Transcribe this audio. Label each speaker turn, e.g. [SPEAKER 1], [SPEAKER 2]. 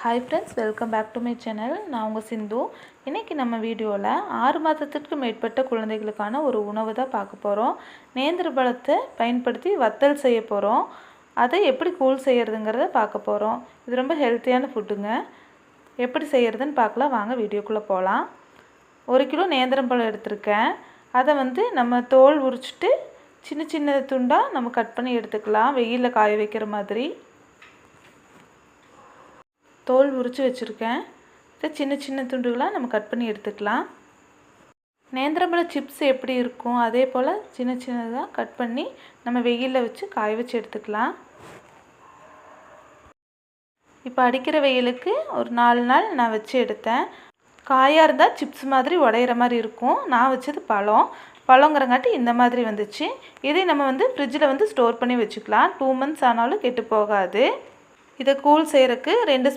[SPEAKER 1] Hi friends, welcome back to my channel. நான் உங்கள் சிந்து. இன்றைக்கி நம்ம வீடியோவில் 6 மாதத்திற்கு மேற்பட்ட குழந்தைகளுக்கான ஒரு உணவு தான் பார்க்க போகிறோம். நேந்திர பழத்தை பயன்படுத்தி வத்தல் செய்ய போகிறோம். அதை எப்படி கூழ் செய்கிறதுங்கிறத பார்க்க போகிறோம். இது ரொம்ப ஹெல்த்தியான ஃபுட்டுங்க. எப்படி செய்கிறதுன்னு பார்க்கலாம், வாங்க வீடியோக்குள்ளே போகலாம். 1 கிலோ நேந்திரம் பழம் எடுத்திருக்கேன். அதை நம்ம தோல் உரிச்சிட்டு சின்ன சின்ன துண்டாக நம்ம கட் பண்ணி எடுத்துக்கலாம், வெயிலில் காய வைக்கிற மாதிரி. தோல் உரித்து வச்சுருக்கேன். இதை சின்ன சின்ன துண்டுகளாக நம்ம கட் பண்ணி எடுத்துக்கலாம். நேந்திரம்பழ சிப்ஸ் எப்படி இருக்கும் அதே போல் சின்ன சின்னதாக கட் பண்ணி நம்ம வெயிலில் வச்சு காய வச்சு எடுத்துக்கலாம். இப்போ அடிக்கிற வெயிலுக்கு ஒரு 4 நாள் நான் வச்சு எடுத்தேன். காயாக இருந்தால் சிப்ஸ் மாதிரி உடையிற மாதிரி இருக்கும். நான் வச்சது பழங்கிறங்காட்டி இந்த மாதிரி வந்துச்சு. இதை நம்ம ஃப்ரிட்ஜில் ஸ்டோர் பண்ணி வச்சுக்கலாம். 2 மந்த்ஸ் ஆனாலும் கெட்டு போகாது. இதை கூழ் செய்கிறதுக்கு 2